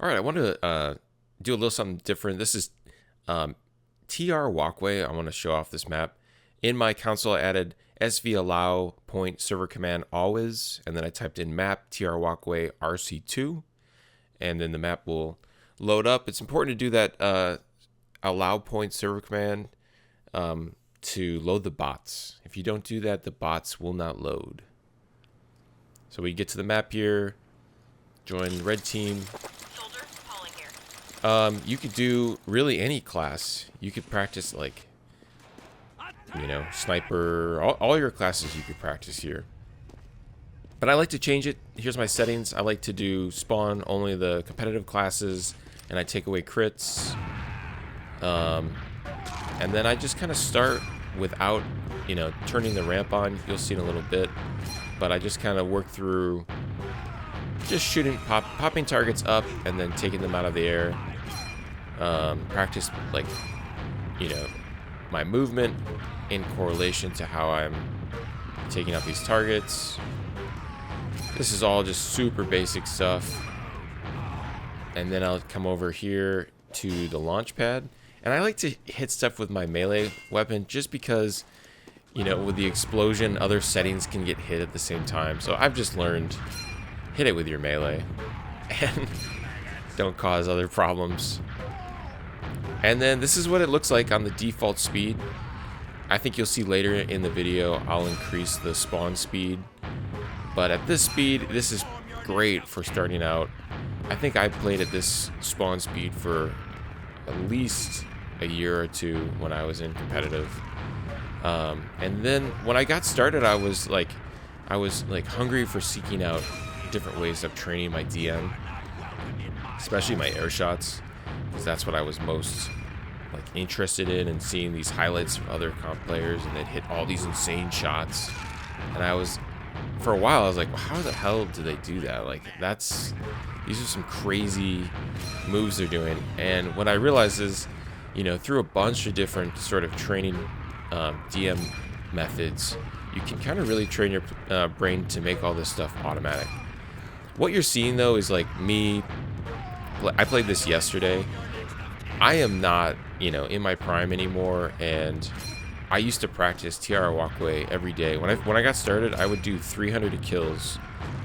All right, I want to do a little something different. This is TR Walkway. I want to show off this map. In my console, I added SV allow point server command always, and then I typed in map TR Walkway RC2, and then the map will load up. It's important to do that allow point server command to load the bots. If you don't do that, the bots will not load. So we get to the map here, join red team. You could do really any class. You could practice like, you know, sniper, all your classes you could practice here. But I like to change it. Here's my settings. I like to do spawn only the competitive classes, and I take away crits. And then I just kind of start without, you know, turning the ramp on. You'll see in a little bit. But I just kind of work through just shooting, popping targets up and then taking them out of the air. Practice, like, you know, my movement in correlation to how I'm taking out these targets. This is all just super basic stuff. And then I'll come over here to the launch pad. And I like to hit stuff with my melee weapon just because, you know, with the explosion, other settings can get hit at the same time. So I've just learned, hit it with your melee and don't cause other problems. And then this is what it looks like on the default speed. I think you'll see later in the video I'll increase the spawn speed. But at this speed, this is great for starting out. I think I played at this spawn speed for at least a year or two when I was in competitive. And then when I got started, I was like hungry for seeking out different ways of training my DM, especially my airshots, because that's what I was most like interested in, and seeing these highlights from other comp players, and they'd hit all these insane shots. And I was, for a while, I was like, well, how the hell do they do that? Like, these are some crazy moves they're doing. And what I realized is, you know, through a bunch of different sort of training DM methods, you can kind of really train your brain to make all this stuff automatic. What you're seeing though is like me. I played this yesterday. I am not, you know, in my prime anymore, and I used to practice TR Walkway every day. When I got started, I would do 300 kills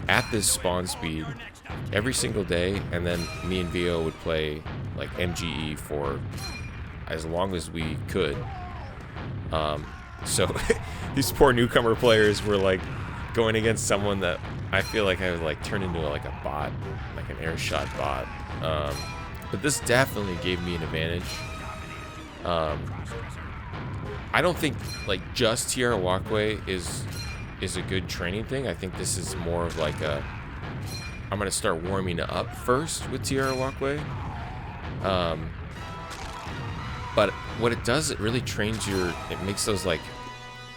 at this spawn speed every single day, and then me and Vio would play like MGE for as long as we could. So these poor newcomer players were like going against someone that I feel like I would like turn into like a bot, like an Airshot bot. But this definitely gave me an advantage. I don't think like just TR Walkway is a good training thing. I think this is more of like I'm gonna start warming up first with TR Walkway. But what it does, it really trains it makes those like,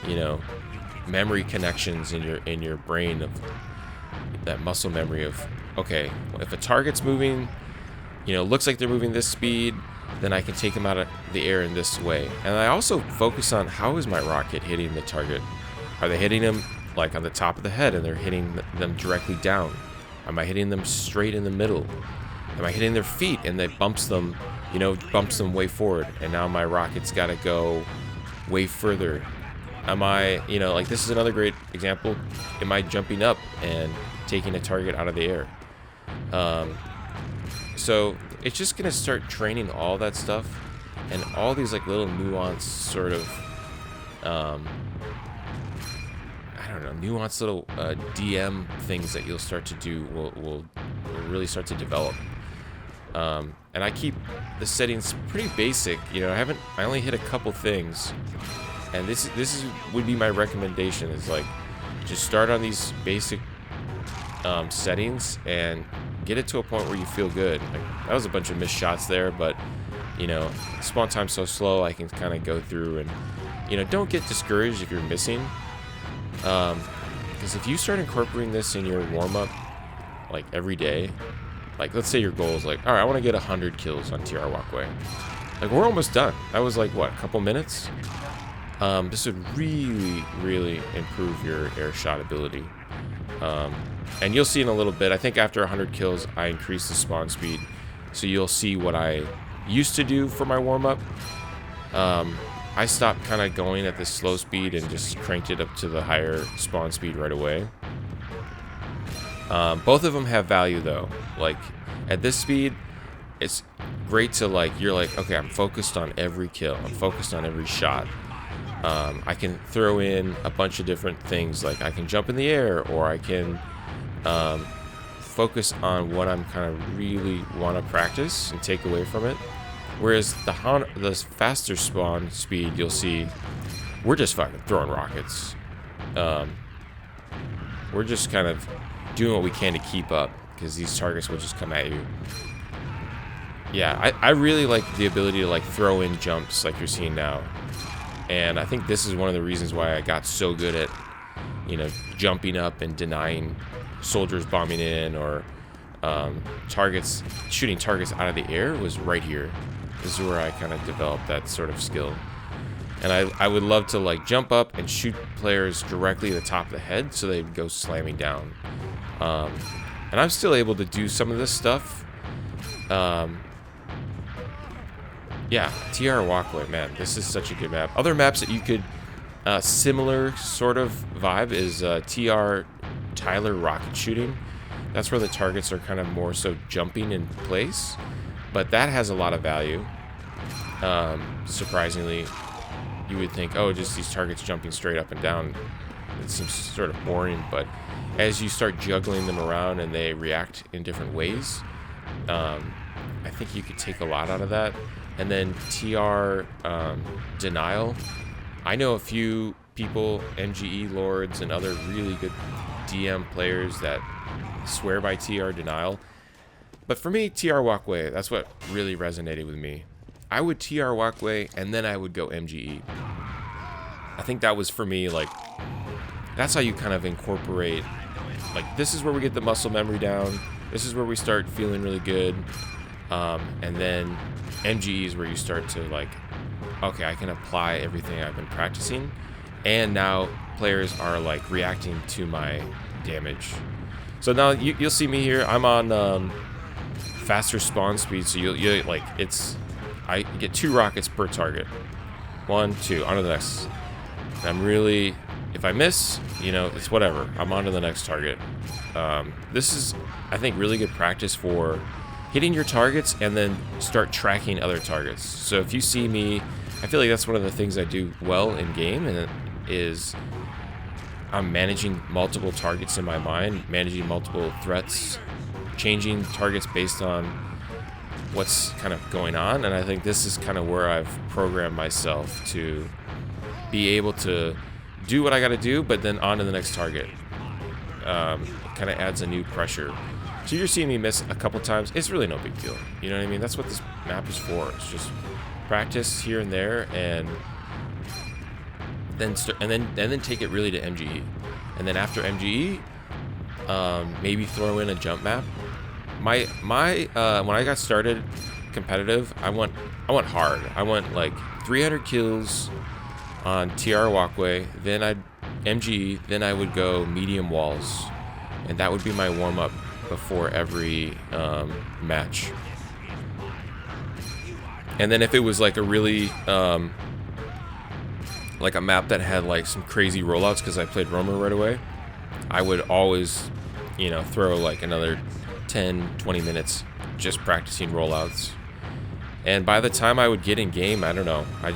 you know, memory connections in your brain, of that muscle memory of, okay, if a target's moving, you know, looks like they're moving this speed, then I can take them out of the air in this way. And I also focus on, how is my rocket hitting the target? Are they hitting them like on the top of the head and they're hitting them directly down? Am I hitting them straight in the middle? Am I hitting their feet and that bumps them, you know, bumps them way forward, and now my rocket's got to go way further? Am I, you know, like, this is another great example. Am I jumping up and taking a target out of the air? So it's just gonna start training all that stuff, and all these like little nuanced sort of I don't know, nuanced little DM things that you'll start to do will really start to develop. And I keep the settings pretty basic. You know, I only hit a couple things, and this would be my recommendation, is like, just start on these basic settings and get it to a point where you feel good. Like, that was a bunch of missed shots there, but, you know, spawn time's so slow, I can kind of go through, and, you know, don't get discouraged if you're missing, because if you start incorporating this in your warm-up like every day, like, let's say your goal is like, all right, I want to get 100 kills on TR Walkway. Like, we're almost done. That was like, what, a couple minutes? This would really, really improve your Airshot ability. And you'll see in a little bit, I think after 100 kills, I increase the spawn speed So you'll see what I used to do for my warm-up. I stopped kind of going at this slow speed and just cranked it up to the higher spawn speed right away. Both of them have value though. Like at this speed, it's great to like, you're like, okay, I'm focused on every kill. I'm focused on every shot. I can throw in a bunch of different things. Like I can jump in the air, or I can focus on what I'm kind of really want to practice and take away from it. Whereas the faster spawn speed, you'll see, we're just fucking throwing rockets. We're just kind of doing what we can to keep up, because these targets will just come at you. Yeah, I really like the ability to like throw in jumps like you're seeing now. And I think this is one of the reasons why I got so good at, you know, jumping up and denying soldiers bombing in, or shooting targets out of the air, was right here. This is where I kind of developed that sort of skill. And I would love to like jump up and shoot players directly at the top of the head so they'd go slamming down. And I'm still able to do some of this stuff. Yeah, TR Walkway, man, this is such a good map. Other maps that you could, similar sort of vibe is TR Tyler rocket shooting. That's where the targets are kind of more so jumping in place, but that has a lot of value. Surprisingly, you would think, oh, just these targets jumping straight up and down, it seems sort of boring, but as you start juggling them around and they react in different ways, I think you could take a lot out of that. And then TR Denial. I know a few people, MGE Lords and other really good DM players that swear by TR Denial. But for me, TR Walkway, that's what really resonated with me. I would TR Walkway and then I would go MGE. I think that was for me, like, that's how you kind of incorporate, like, this is where we get the muscle memory down. This is where we start feeling really good. And then MGE is where you start to like, okay, I can apply everything I've been practicing, and now players are like reacting to my damage. So now you'll see me here. I'm on faster spawn speed, so you like, I get 2 rockets per target. 1, 2, on to the next. And I'm really, if I miss, you know, it's whatever. I'm on to the next target. This is, I think, really good practice for hitting your targets and then start tracking other targets. So if you see me, I feel like that's one of the things I do well in game, and it is I'm managing multiple targets in my mind, managing multiple threats, changing targets based on what's kind of going on. And I think this is kind of where I've programmed myself to be able to do what I got to do, but then on to the next target. Kind of adds a new pressure. So you're seeing me miss a couple times. It's really no big deal. You know what I mean? That's what this map is for. It's just practice here and there, and then take it really to MGE. And then after MGE, maybe throw in a jump map. My when I got started competitive, I went hard. I went like 300 kills on TR Walkway, then I'd MGE, then I would go medium walls, and that would be my warm-up before every match. And then if it was like a really like a map that had like some crazy rollouts, because I played Roamer right away, I would always, you know, throw like another 10-20 minutes just practicing rollouts. And by the time I would get in game, I don't know, I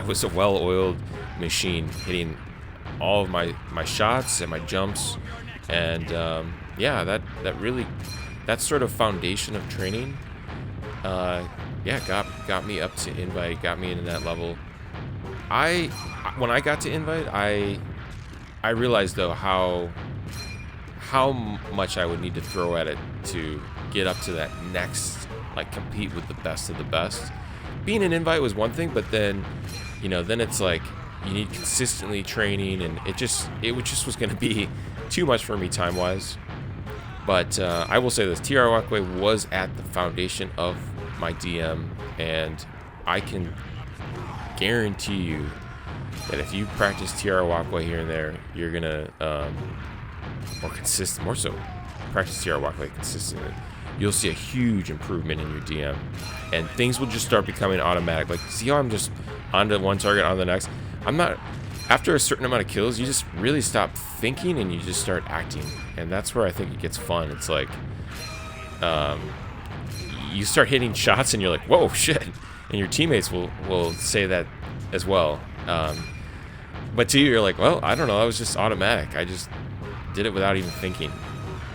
was a well-oiled machine, hitting all of my shots and my jumps. And yeah, that sort of foundation of training, yeah, got me up to invite, got me into that level. When I got to invite, I realized though how much I would need to throw at it to get up to that next, like, compete with the best of the best. Being an invite was one thing, but then, you know, then it's like you need consistently training, and it just was going to be too much for me time-wise. But I will say this, TR Walkway was at the foundation of my DM, and I can guarantee you that if you practice TR Walkway here and there, you're gonna more so practice TR Walkway consistently, you'll see a huge improvement in your DM. And things will just start becoming automatic. Like, see how I'm just onto one target, on the next? I'm not... After a certain amount of kills, you just really stop thinking and you just start acting. And that's where I think it gets fun. It's like... you start hitting shots and you're like, whoa, shit. And your teammates will say that as well. But to you, you're like, well, I don't know. I was just automatic. I just did it without even thinking.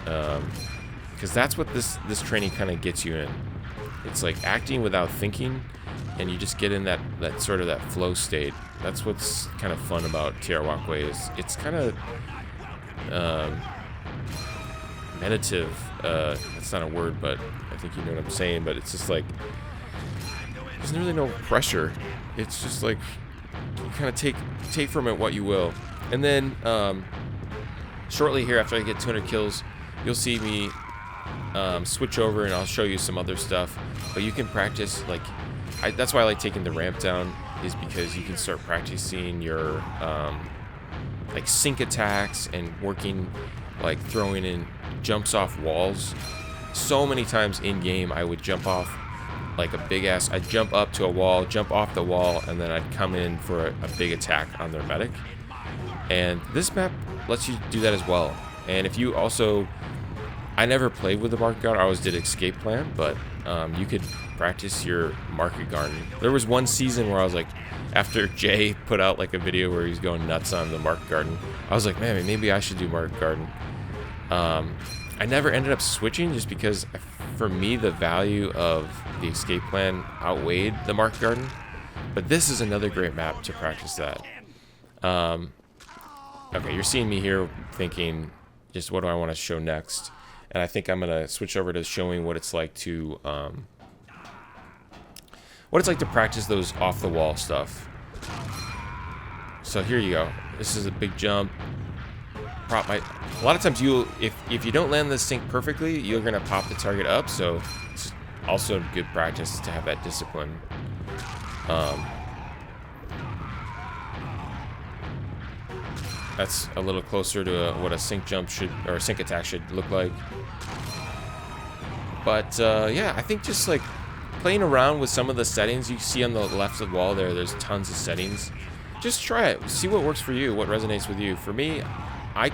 Because that's what this training kind of gets you in. It's like acting without thinking, and you just get in that sort of that flow state. That's what's kind of fun about TR Walkway. Is it's kind of meditative. That's not a word, but I think you know what I'm saying. But it's just like there's really no pressure. It's just like you kind of take from it what you will. And then shortly here, after I get 200 kills, you'll see me switch over and I'll show you some other stuff. But you can practice, like, that's why I like taking the ramp down, is because you can start practicing your like sync attacks and working, like throwing in jumps off walls. So many times in game I would jump off like a big ass, I'd jump up to a wall, jump off the wall, and then I'd come in for a big attack on their medic. And this map lets you do that as well. And if you also, I never played with the market garden, I always did escape plan, but you could practice your market garden. There was one season where I was like, after Jay put out like a video where he's going nuts on the market garden, I was like, man, maybe I should do market garden. I never ended up switching just because for me the value of the escape plan outweighed the market garden. But this is another great map to practice that. Okay, you're seeing me here thinking, just what do I want to show next? And I think I'm gonna switch over to showing what it's like to practice those off the wall stuff. So here you go. This is a big jump. A lot of times if you don't land the sync perfectly, you're gonna pop the target up. So it's also good practice to have that discipline. That's a little closer to what a sync jump should, or a sync attack should look like. But yeah, I think just like playing around with some of the settings you see on the left of the wall there's tons of settings. Just try it, see what works for you, what resonates with you. For me, I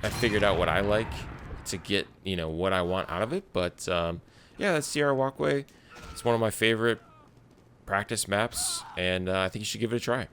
figured out what I like to get, you know, what I want out of it. But yeah, that's TR Walkway. It's one of my favorite practice maps, and I think you should give it a try.